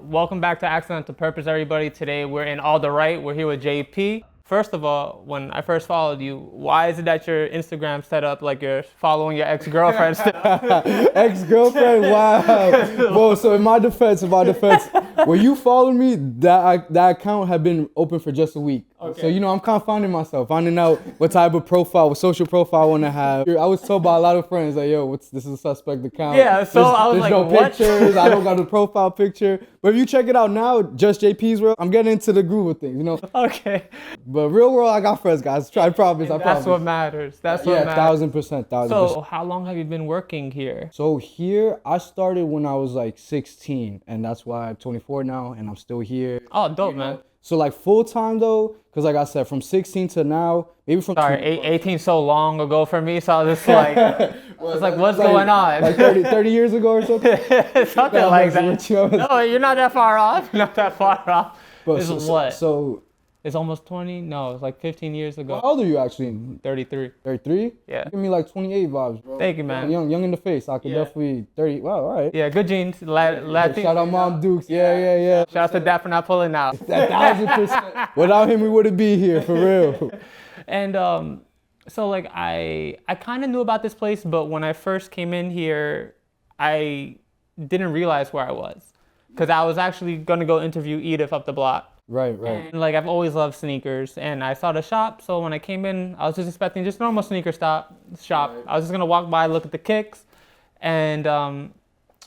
Welcome back to Accidental Purpose, everybody. Today we're in All the Right. We're here with JP. First of all, when I first followed you, why is it that your Instagram set up like you're following your ex-girlfriend still? Ex-girlfriend? Wow. Well, so in my defense, when you followed me, that account had been open for just a week. Okay. So, I'm kind of finding myself, finding out what type of profile, what social profile I want to have. I was told by a lot of friends, like, yo, this is a suspect account. Yeah, so I was like, there's no what? pictures, I don't got a profile picture. But if you check it out now, just JP's world, I'm getting into the groove of things, Okay. But real world, I got friends, guys. I promise. That's what matters. That's what matters. 1,000%. So how long have you been working here? So here, I started when I was like 16, and that's why I'm 24 now, and I'm still here. Oh, dope, man. So like full time though, because like I said, from 16 to now, maybe from... Sorry, 18 so long ago for me, so I was just like, what's going on? Like 30 years ago or something? Something like that. No, you're not that far off. You're not that far off. But So it's almost 20? No, it's like 15 years ago. How old are you actually? 33. 33? Yeah. Give me like 28 vibes, bro. Thank you, man. Young in the face. I could definitely 30. Wow, all right. Yeah, good genes. Shout out Mom Dukes. Yeah. Shout out to Dad for not pulling out. 1,000%. Without him, we wouldn't be here, for real. And so like I kind of knew about this place, but when I first came in here, I didn't realize where I was. Because I was actually going to go interview Edith up the block. Right. And like I've always loved sneakers, and I saw the shop, so when I came in, I was just expecting just normal sneaker shop. Right. I was just gonna walk by, look at the kicks, and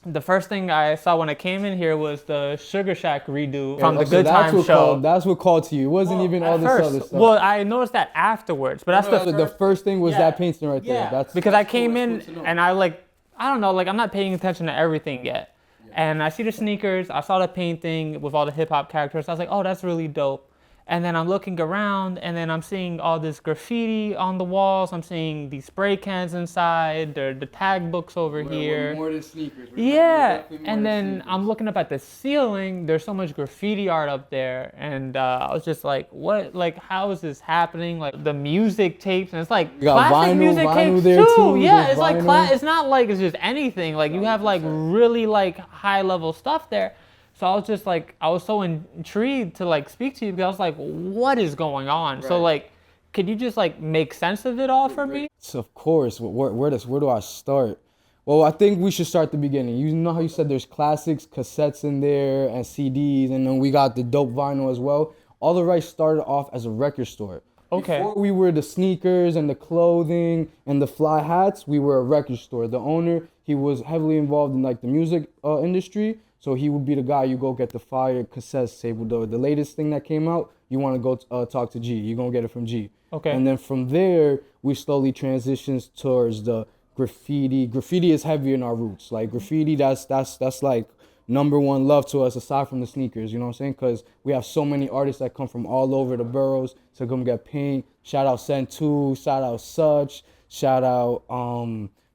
the first thing I saw when I came in here was the Sugar Shack redo from the Good Time show. That's what called to you. It wasn't even all this other stuff. Well, I noticed that afterwards, but that's the first thing was that painting right there. That's because I came in and I don't know, I'm not paying attention to everything yet. And I see the sneakers, I saw the painting with all the hip hop characters. I was like, oh, that's really dope. And then I'm looking around, and then I'm seeing all this graffiti on the walls. I'm seeing these spray cans inside, the tag books over here. More than sneakers. Yeah, and then I'm looking up at the ceiling. There's so much graffiti art up there, and I was just like, what? Like, how is this happening? Like the music tapes, and it's like classic music tapes too. Yeah, it's like it's not like it's just anything. Like you have like really like high level stuff there. So I was just like, I was so intrigued to like speak to you because I was like, what is going on? Right. So like, could you just like make sense of it all for me? So of course, where do I start? Well, I think we should start the beginning. You know how you said there's classics, cassettes in there, and CDs, and then we got the dope vinyl as well. All the Right started off as a record store. Okay. Before we were the sneakers and the clothing and the fly hats, we were a record store. The owner, he was heavily involved in like the music industry. So he would be the guy, you go get the fire cassettes, say, well, the latest thing that came out, you want to go talk to G. You're going to get it from G. Okay. And then from there, we slowly transitioned towards the graffiti. Graffiti is heavy in our roots. Like graffiti, that's like number one love to us aside from the sneakers, you know what I'm saying? Because we have so many artists that come from all over the boroughs to come get paint. Shout out Sent2, shout out Such, shout out...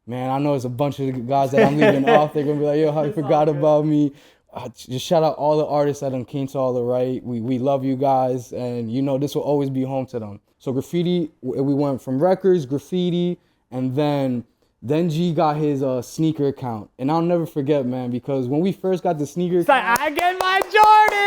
Man, I know there's a bunch of guys that I'm leaving off. They're going to be like, yo, how you forgot about me? Just shout out all the artists that came to All the Right. We love you guys. And, this will always be home to them. So graffiti, we went from records, graffiti, and then G got his sneaker account. And I'll never forget, man, because when we first got the sneaker account... I get my Jordans!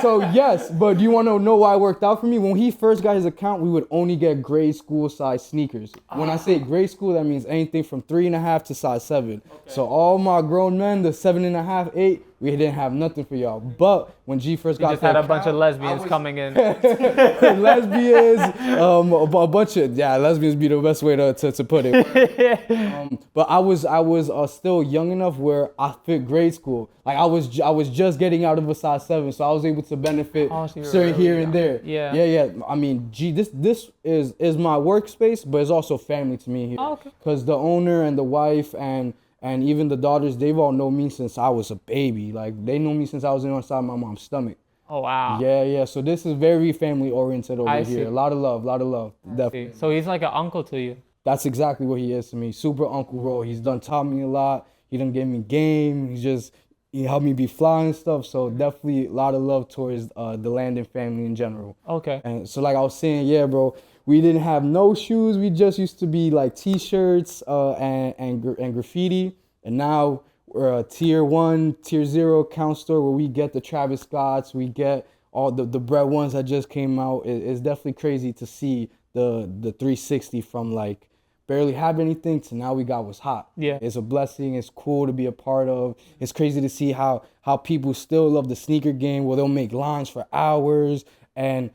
So yes, but do you want to know why it worked out for me? When he first got his account, we would only get grade school size sneakers. When I say grade school, that means anything from 3.5 to size 7. Okay. So all my grown men, the 7.5, 8, we didn't have nothing for y'all. But when G first got just had a bunch of lesbians coming in. Lesbians, a bunch of lesbians be the best way to put it. But I was still young enough where I fit grade school. Like I was just getting out of a size 7, so I was able to benefit certain here and there. Yeah. I mean, G, this is my workspace, but it's also family to me here. Oh, okay. Because the owner and the wife and even the daughters, they've all known me since I was a baby. Like, they know me since I was inside my mom's stomach. Oh, wow. Yeah. So this is very family-oriented over here. A lot of love. Definitely. So he's like an uncle to you. That's exactly what he is to me. Super uncle, bro. He's taught me a lot. He done gave me game. He helped me be fly and stuff. So definitely a lot of love towards the Landon family in general. Okay. And so like I was saying, yeah, bro, we didn't have no shoes. We just used to be like T-shirts and graffiti. And now we're a tier 1, tier 0 count store where we get the Travis Scotts, we get all the bread ones that just came out. It's definitely crazy to see the 360 from like barely have anything to now we got what's hot. Yeah. It's a blessing. It's cool to be a part of. It's crazy to see how people still love the sneaker game where they'll make lines for hours and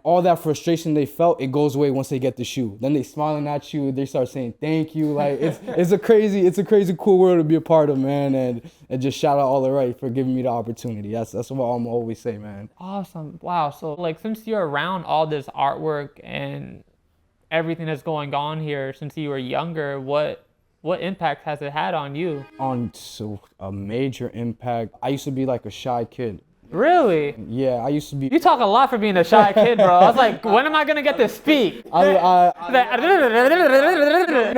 all that frustration they felt, it goes away once they get the shoe. Then they smiling at you, they start saying thank you. Like it's a crazy cool world to be a part of, man. And just shout out All Right for giving me the opportunity. That's what I'm always say, man. Awesome. Wow. So like since you're around all this artwork and everything that's going on here since you were younger, what impact has it had on you? So a major impact. I used to be like a shy kid. Really? Yeah, I used to be. You talk a lot for being a shy kid, bro. I was like, when am I gonna get to speak? You know,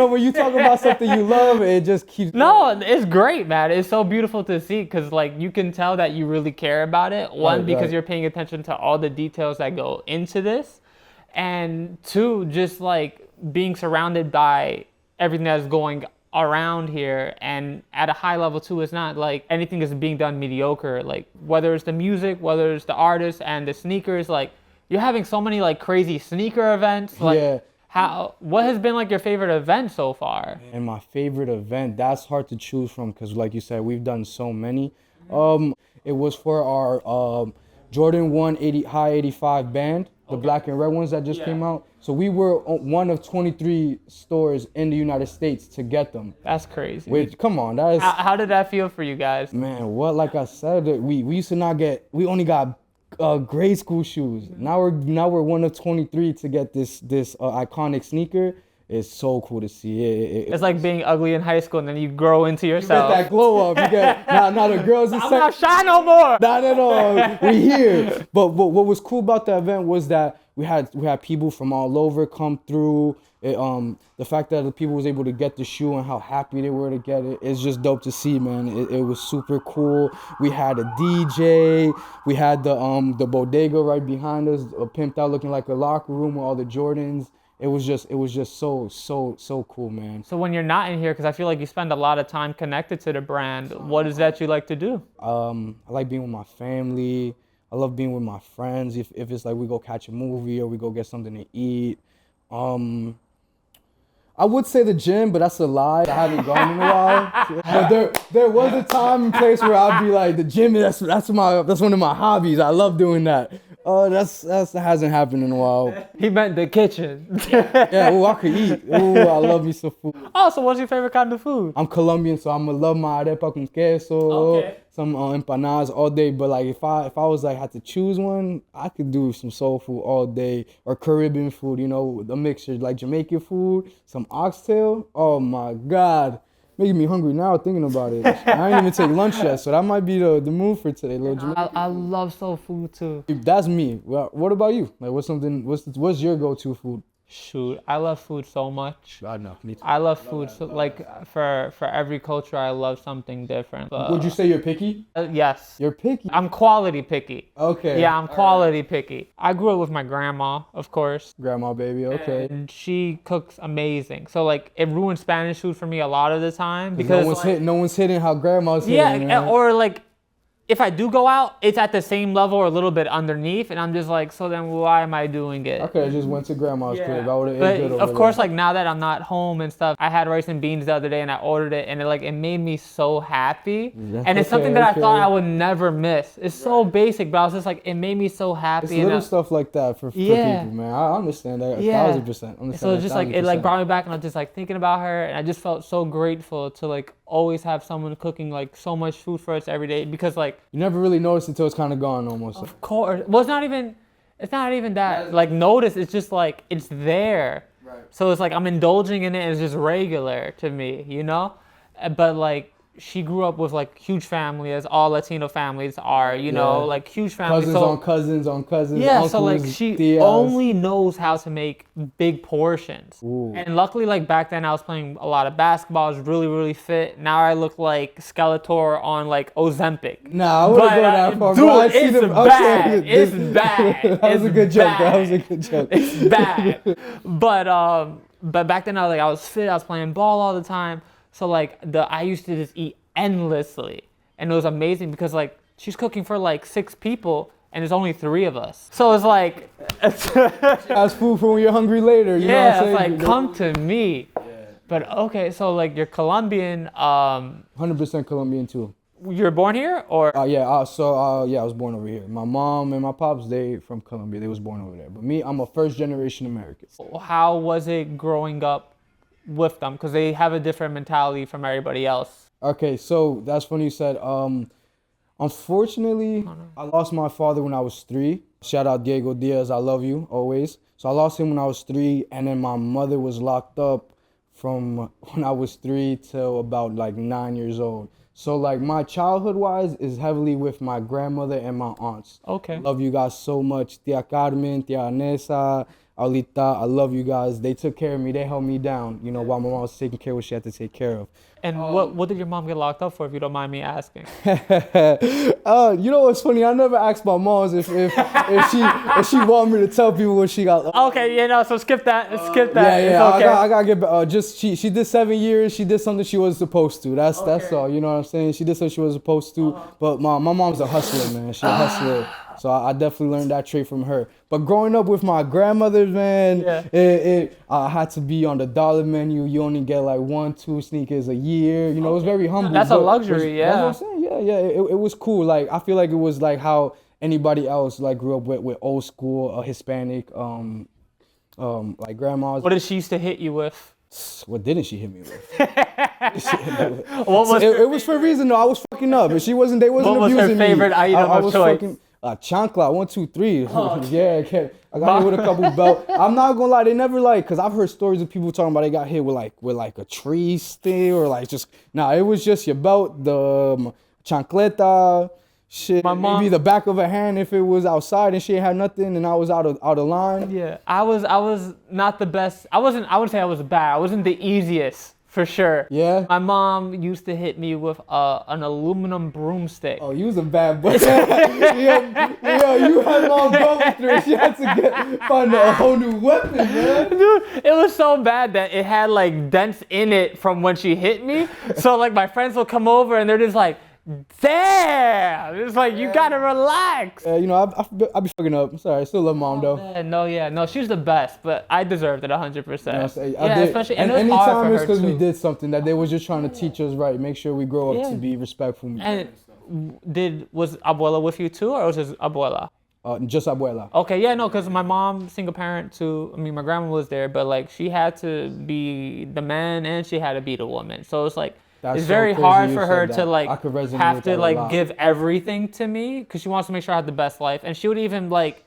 when you talk about something you love, it just keeps. No, it's great, man. It's so beautiful to see because like you can tell that you really care about it. One, because you're paying attention to all the details that go into this, and two, just like being surrounded by everything that's going around here, and at a high level too. It's not like anything is being done mediocre, like whether it's the music, whether it's the artists and the sneakers. Like you're having so many like crazy sneaker events. Like what has been like your favorite event so far? And my favorite event, that's hard to choose from because like you said, we've done so many. It was for our Jordan 1 high 85 band, the black and red ones that just came out. So we were one of 23 stores in the United States to get them. That's crazy. Which, come on, that is. How did that feel for you guys? Man, what? Like I said, we used to not get. We only got grade school shoes. Now we're one of 23 to get this iconic sneaker. It's so cool to see. It's like being ugly in high school and then you grow into yourself. You get that glow up. You get now the girls. I'm not shy no more. Not at all. We here. But what was cool about the event was that we had people from all over come through. The fact that the people was able to get the shoe and how happy they were to get it, it's just dope to see, man. It was super cool. We had a DJ. We had the bodega right behind us, pimped out, looking like a locker room with all the Jordans. It was just so cool, man. So when you're not in here, because I feel like you spend a lot of time connected to the brand, what is that you like to do? I like being with my family. I love being with my friends. If it's like we go catch a movie or we go get something to eat. I would say the gym, but that's a lie. I haven't gone in a while. But there was a time and place where I'd be like, the gym, that's one of my hobbies. I love doing that. That hasn't happened in a while. He meant the kitchen. Yeah, I could eat. I love me some food. Oh, so what's your favorite kind of food? I'm Colombian, so I'm gonna love my arepa con queso, some empanadas all day. But like if I was like had to choose one, I could do some soul food all day or Caribbean food. You know, a mixture like Jamaican food, some oxtail. Oh my God. Making me hungry now thinking about it. I ain't even take lunch yet, so that might be the move for today, little Jamaican. I love soul food too. That's me. Well, what about you? Like, what's your go-to food? Shoot, I love food so much. God, no, me too. I love food so like for every culture, I love something different. Would you say you're picky? Yes. You're picky. I'm quality picky. Okay. Yeah, I'm quality picky. I grew up with my grandma, of course. Grandma, baby. Okay. And she cooks amazing. So like it ruins Spanish food for me a lot of the time because no one's hitting how grandma's hitting. Yeah, or like if I do go out, it's at the same level or a little bit underneath, and I'm just like, so then why am I doing it? I could have just went to grandma's crib. I would have ate good over of course, there. like now that I'm not home and stuff, I had rice and beans the other day and I ordered it, and it made me so happy. And it's something that I thought I would never miss. It's so basic, but I was just like, it made me so happy. It's little stuff like that for people, man. I understand that 1,000%. So it's just like it brought me back, and I was just like thinking about her, and I just felt so grateful to like always have someone cooking like so much food for us every day, because like you never really notice until it's kind of gone almost. Of course. Well, it's not even that like notice, it's just like it's there. Right. So it's like I'm indulging in it, it's just regular to me, you know? But like she grew up with like huge family, as all Latino families are, you know, like huge family. Cousins on cousins. Yeah, uncles, so like she tias. only knows how to make big portions. Ooh. And luckily, like back then I was playing a lot of basketball, I was really, really fit. Now I look like Skeletor on like Ozempic. Nah, I wouldn't go that far, dude, bro. It's bad. It's bad. That was a good joke. That was a good joke. It's bad. But back then I was fit, I was playing ball all the time. So like I used to just eat endlessly. And it was amazing because like she's cooking for like 6 people and there's only 3 of us. So it's like That's food for when you're hungry later. You know what I'm saying? it's like come to me. Yeah. But okay, so like you're Colombian. 100% Colombian too. You're born here or? Yeah, I was born over here. My mom and my pops, they from Colombia. They was born over there. But me, I'm a first generation American. How was it growing up with them? Because they have a different mentality from everybody else. Okay, so that's funny you said. Unfortunately, I lost my father when I was 3. Shout out Diego Diaz, I love you always. So I lost him when I was 3, and then my mother was locked up from when I was 3 till about like 9 years old. So like my childhood wise is heavily with my grandmother and my aunts. Okay. Love you guys so much. Tia Carmen, Tia Anessa, Aulita, I love you guys. They took care of me. They held me down, you know, while my mom was taking care of what she had to take care of. And what did your mom get locked up for, if you don't mind me asking? You know what's funny? I never asked my mom if she want me to tell people what she got. Okay, so skip that. Skip that. Yeah. It's okay. I gotta get back. She did 7 years. She did something she wasn't supposed to. That's all. You know what I'm saying? She did something she wasn't supposed to. But my mom's a hustler, man. She's a hustler. So I definitely learned that trait from her. But growing up with my grandmother, man, I had to be on the dollar menu. You only get like 1-2 sneakers a year. You know, it was very humble. That's a luxury, That's what I'm saying. Yeah. It was cool. Like I feel like it was like how anybody else like grew up with old school Hispanic like grandmas. What did she used to hit you with? What didn't she hit me with? What was it was for a reason though. I was fucking up. If she wasn't, they wasn't abusing me. What was her favorite item of choice? Fucking, chancla, 1, 2, 3. Yeah, I got hit with a couple belts. I'm not gonna lie, they never like, cause I've heard stories of people talking about they got hit with like a tree stick or like just it was just your belt, the chancleta, shit. My mom, maybe the back of a hand if it was outside and she had nothing and I was out of line. Yeah, I was not the best. I wouldn't say I was bad. I wasn't the easiest. For sure. Yeah. My mom used to hit me with an aluminum broomstick. Oh, you was a bad boy. Yo, you had mom going through it. She had to find a whole new weapon, man. Dude, it was so bad that it had like dents in it from when she hit me. So like my friends will come over and they're just like, damn! It's like, you gotta relax. You know, I be fucking up. I'm sorry, I still love mom though. No, she's the best, but I deserved it 100%. I did. Especially, and it was hard anytime for it's her because too. we did something that they was just trying to teach us right, make sure we grow up to be respectful. And was abuela with you too, or was it abuela? Just abuela. Okay, because my mom, single parent too. I mean, my grandma was there, but like she had to be the man and she had to be the woman. So it's like, it's very hard for her to like have to like give everything to me because she wants to make sure I had the best life, and she would even like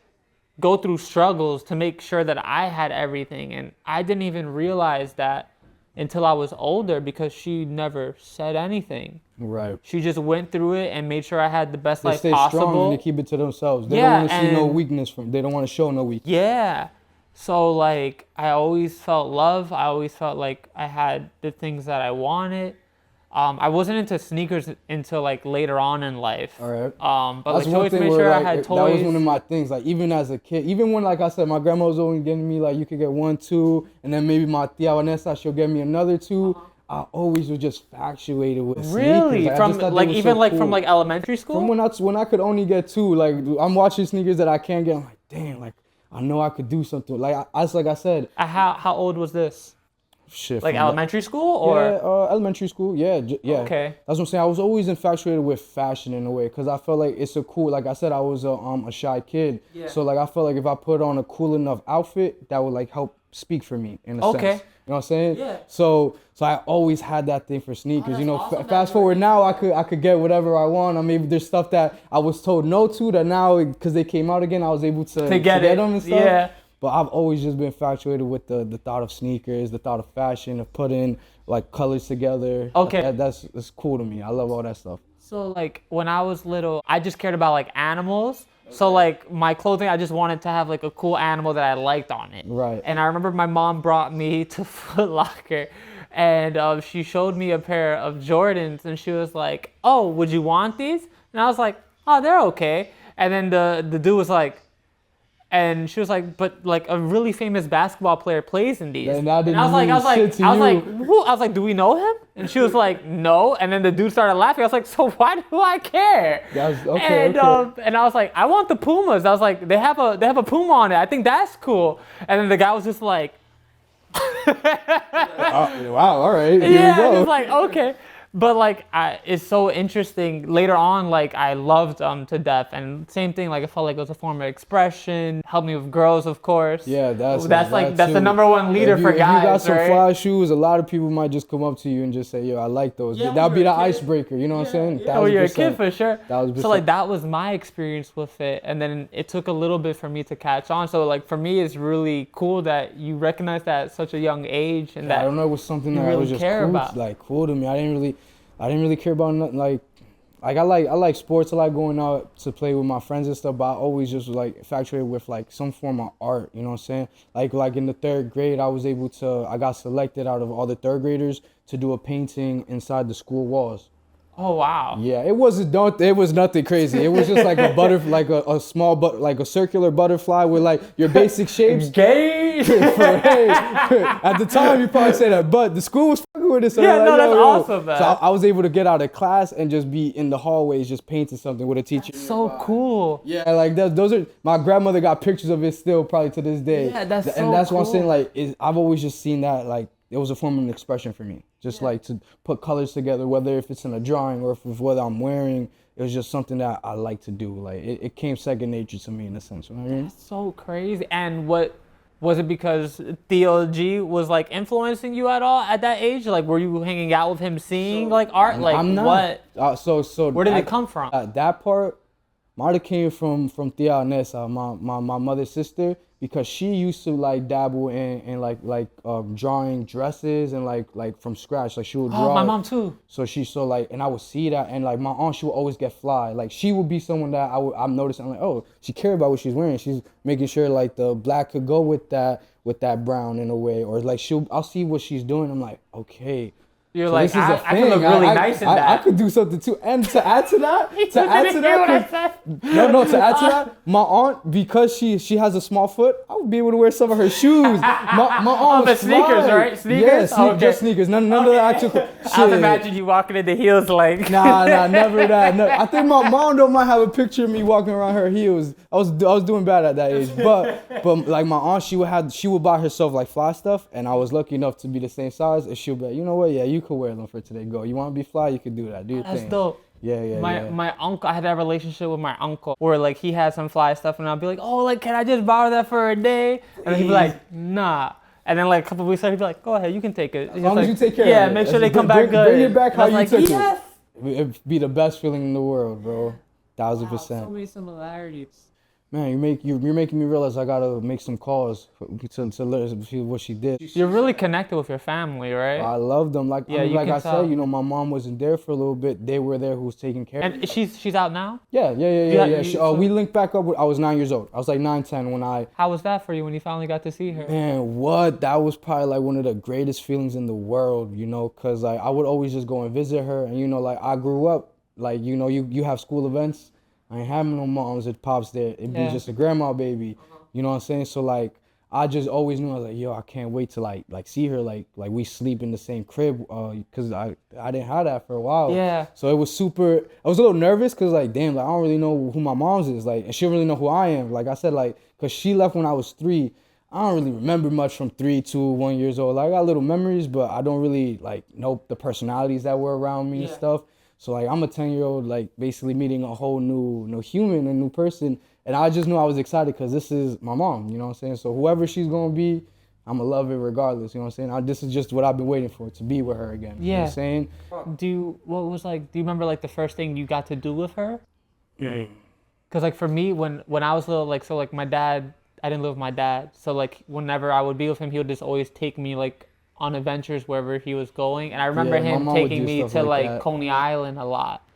go through struggles to make sure that I had everything, and I didn't even realize that until I was older because she never said anything. Right. She just went through it and made sure I had the best life possible. They stay strong and they keep it to themselves. They don't want to see no weakness from. They don't want to show no weakness. Yeah. So like I always felt love. I always felt like I had the things that I wanted. I wasn't into sneakers until like later on in life. All right. But like she always made sure I had toys. That was one of my things. Like even as a kid, even when like I said, my grandma was always getting me like you could get 1, 2, and then maybe my tia Vanessa she'll get me another 2. I always was just infatuated with sneakers. Really? Like, from like even so like cool. From like elementary school? From when I could only get 2. Like I'm watching sneakers that I can't get. I'm like, damn, like I know I could do something. Like I said. How old was this? Shit. Like elementary school or? Yeah, elementary school. Yeah. Okay. That's what I'm saying. I was always infatuated with fashion in a way because I felt like it's a cool. Like I said, I was a shy kid. Yeah. So like I felt like if I put on a cool enough outfit, that would like help speak for me in a sense. You know what I'm saying? Yeah. So I always had that thing for sneakers. Awesome. Fast forward now, I could get whatever I want. Or maybe there's stuff that I was told no to that now because they came out again, I was able to get them and stuff. Yeah. But I've always just been infatuated with the thought of sneakers, the thought of fashion, of putting like colors together. Okay. That's cool to me. I love all that stuff. So like when I was little, I just cared about like animals. Okay. So like my clothing, I just wanted to have like a cool animal that I liked on it. Right. And I remember my mom brought me to Foot Locker and she showed me a pair of Jordans and she was like, oh, would you want these? And I was like, oh, they're okay. And then the dude was like, And she was like, but like a really famous basketball player plays in these. And I I was like, who? I was like, do we know him? And she was like, no. And then the dude started laughing. I was like, so why do I care? And I was like, I want the Pumas. I was like, they have a Puma on it. I think that's cool. And then the guy was just like, wow, all right. Yeah, I was like, okay. But like, it's so interesting. Later on, like I loved to death, and same thing. Like I felt like it was a form of expression. Helped me with girls, of course. Yeah, that's the number one leader for guys. If you got some right? fly shoes, a lot of people might just come up to you and just say, "Yo, I like those." Yeah, that'll be the icebreaker. You know what I'm saying? Yeah. Oh, you're a kid for sure. 1000%. So like that was my experience with it, and then it took a little bit for me to catch on. So like for me, it's really cool that you recognize that at such a young age, and that I don't know, it was something that really was just care cool, about. like cool to me. I didn't really care about nothing like I like sports. I like going out to play with my friends and stuff, but I always just was like infatuated with like some form of art, you know what I'm saying? Like in the 3rd grade, I got selected out of all the 3rd graders to do a painting inside the school walls. Oh wow. Yeah, it was nothing crazy. It was just like a like a small like a circular butterfly with like your basic shapes. Gay. At the time you probably say that, but the school was fucking with it. So yeah, like, no, that's awesome, man. So I was able to get out of class and just be in the hallways just painting something with a teacher. That's so cool. Yeah, like those are my grandmother got pictures of it still probably to this day. Yeah, that's so and that's cool. what I'm saying. Like I've always just seen that like it was a form of an expression for me. Just like to put colors together, whether if it's in a drawing or if what I'm wearing, it was just something that I like to do. Like it came second nature to me in a sense. You know what I mean? That's so crazy. And what was it, because Theo was like influencing you at all at that age? Like were you hanging out with him, seeing like art? Like I'm not. What? So where did it come from? That part might have came from Tia Nessa, my mother's sister, because she used to like dabble in like drawing dresses and like from scratch. Like she would draw. Oh, my mom too. So and I would see that, and like my aunt, she would always get fly. Like she would be someone that I'm noticing. I'm like, oh, she cared about what she's wearing. She's making sure like the black could go with that brown in a way, or like I'll see what she's doing. I'm like, okay. You're So like, this is a I can look thing. really nice in that. I could do something too. And to add to that, to add to that, my aunt, because she has a small foot, I would be able to wear some of her shoes. My aunt the sneakers, right? Sneakers? Yeah, just sneakers. None of the actual shit. I was imagining you walking in the heels like. Nah, never that. No. I think my mom might have a picture of me walking around her heels. I was doing bad at that age, but like my aunt, she would buy herself like fly stuff, and I was lucky enough to be the same size, and she'll be like, you know what? Yeah, you could wear them for today. Go. You want to be fly? You could do that. Do your thing. That's dope. Yeah. My uncle, I had that relationship with my uncle where like he had some fly stuff, and I'd be like, oh, like can I just borrow that for a day? And he'd be like, nah. And then like a couple of weeks later, he'd be like, go ahead, you can take it. As long as you take care of it. Yeah, make sure they come back good. Bring it back how you took it. It'd be the best feeling in the world, bro. 1000%. So many similarities. Man, you're making me realize I gotta make some calls to learn what she did. You're really connected with your family, right? I love them. Like I said, you know, my mom wasn't there for a little bit. They were there, who was taking care of me. And she's out now? Yeah. We linked back up. I was 9 years old. I was like 9, 10 when I. How was that for you when you finally got to see her? Man, what? That was probably like one of the greatest feelings in the world, you know, cause like I would always just go and visit her, and you know, like I grew up, like you know, you have school events. I ain't having no moms or pops there. It'd be just a grandma baby. You know what I'm saying? So like I just always knew, I was like, yo, I can't wait to like see her. Like we sleep in the same crib, cause I didn't have that for a while. Yeah. So it was super. I was a little nervous, cause like damn, like I don't really know who my mom's is. Like, and she don't really know who I am. Like I said, like, cause she left when I was 3. I don't really remember much from 3 to 1 years old. Like I got little memories, but I don't really like know the personalities that were around me and stuff. So like I'm a 10-year-old, like basically meeting a whole new human, a new person, and I just knew I was excited because this is my mom, you know what I'm saying? So whoever she's gonna be, I'm gonna love it regardless, you know what I'm saying? This is just what I've been waiting for, to be with her again. You know what I'm saying? Do you remember like the first thing you got to do with her? Yeah. Cause like for me, when I was little, like so like my dad, I didn't live with my dad, so like whenever I would be with him, he would just always take me like on adventures wherever he was going, and I remember him taking me to like Coney Island a lot,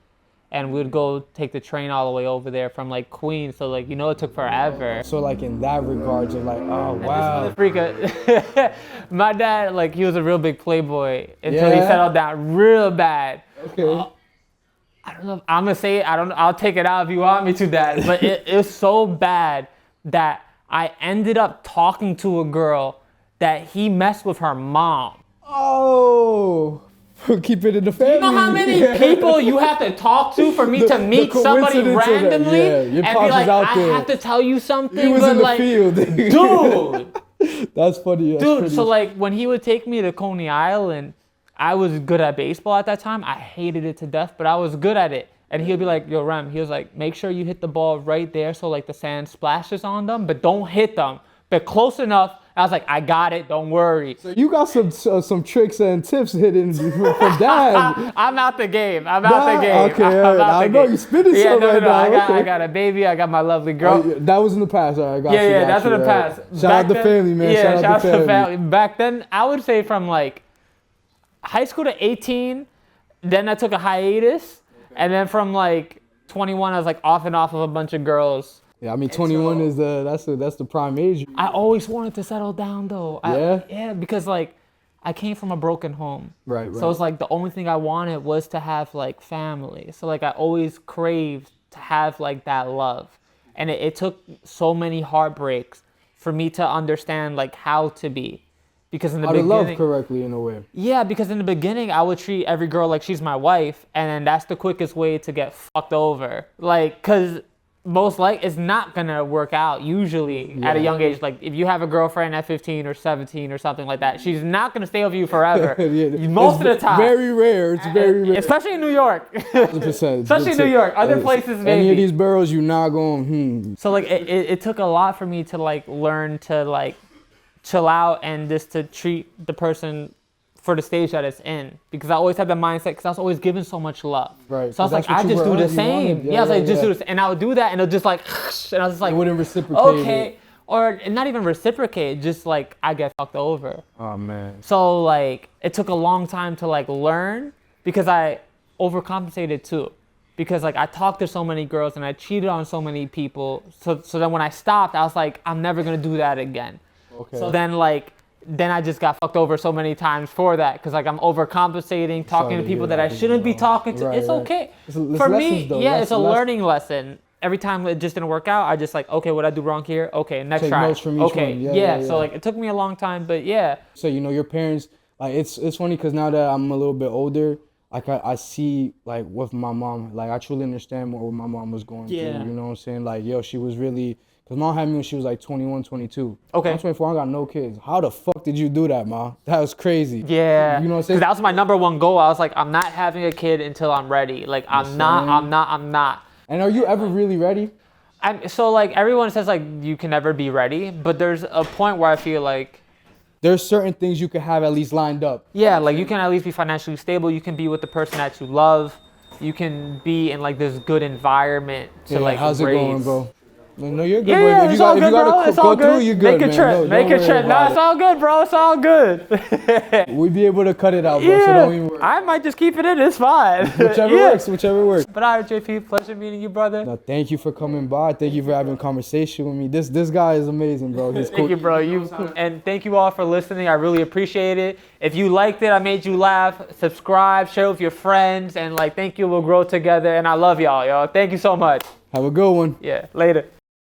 and we would go take the train all the way over there from like Queens, so like, you know, it took forever. So like in that regards of like, oh wow. My dad, like he was a real big playboy until he settled down real bad. Okay. I don't know if I'm gonna say it, I'll take it out if you want me to, Dad, but it was so bad that I ended up talking to a girl that he messed with her mom. Oh, keep it in the family. You know how many people you have to talk to for me to meet somebody randomly and be like, I have to tell you something, he was but in the like, field. dude. That's funny. Dude, so like when he would take me to Coney Island, I was good at baseball at that time. I hated it to death, but I was good at it. And he'll be like, yo, Rem, he was like, make sure you hit the ball right there so like the sand splashes on them, but don't hit them, but close enough. I was like, I got it, don't worry. So you got some tricks and tips hidden from Dad. I'm out the game. I'm out the game. Okay, I know you're spinning some right now. I got a baby. I got my lovely girl. That was in the past. All right, That's in the past. Shout out the family, man. Yeah, shout out to the family. Back then, I would say from like high school to 18, then I took a hiatus, and then from like 21, I was like off and off of a bunch of girls. Yeah, I mean, 21 is that's the prime age. I always wanted to settle down though. Yeah, because like I came from a broken home. Right. So it's like the only thing I wanted was to have like family. So like I always craved to have like that love. And it took so many heartbreaks for me to understand like how to be. Because in the beginning, how to love correctly in a way. Yeah, because in the beginning I would treat every girl like she's my wife, and then that's the quickest way to get fucked over. Like, cause most like it's not gonna work out usually at a young age. Like if you have a girlfriend at 15 or 17 or something like that, she's not gonna stay with you forever. Most of the time. Very rare. It's very rare. Especially in New York. 100%. Especially in New York. Other places maybe. Any of these boroughs, you're not going. So like it took a lot for me to like learn to like chill out and just to treat the person for the stage that it's in, because I always had the mindset, because I was always given so much love. Right. So I was like, I just do the same. Yeah, I was like, just do this, and I would do that, and it would just like, and I was just like, it wouldn't reciprocate. Okay, or not even reciprocate, just like I get fucked over. Oh man. So like, it took a long time to like learn, because I overcompensated too, because like I talked to so many girls and I cheated on so many people. So then when I stopped, I was like, I'm never gonna do that again. Okay. So then I just got fucked over so many times for that, because like I'm overcompensating, talking to people that I shouldn't be talking to. It's okay. For me, it's a learning lesson. Every time it just didn't work out, I just like, okay, what I do wrong here? Okay, next try. Notes from each one. Yeah. So like it took me a long time, but yeah. So your parents, like it's funny because now that I'm a little bit older, like I see like with my mom, like I truly understand what my mom was going through. You know what I'm saying? Like she was really. Because mom had me when she was like 21, 22. Okay. I'm 24, I got no kids. How the fuck did you do that, ma? That was crazy. Yeah. You know what I'm saying? That was my number one goal. I was like, I'm not having a kid until I'm ready. Like, I'm not. And are you ever really ready? So like everyone says like you can never be ready, but there's a point where I feel like there's certain things you can have at least lined up. Yeah, like you can at least be financially stable. You can be with the person that you love. You can be in like this good environment to like how's raise. it going, bro? No, you're good. Yeah, if it's all good, bro. It's all good. You're good. Make a trip. Make a trip. No, it's all good, bro. It's all good. We'd be able to cut it out, bro. So don't even worry. I might just keep it in. It's fine. Whichever works. But all right, JP, pleasure meeting you, brother. No, thank you for coming by. Thank you for having a conversation with me. This guy is amazing, bro. He's cool. Thank you, bro. And thank you all for listening. I really appreciate it. If you liked it, I made you laugh, subscribe, share with your friends, and like, thank you. We'll grow together. And I love y'all, yo. Thank you so much. Have a good one. Yeah, later.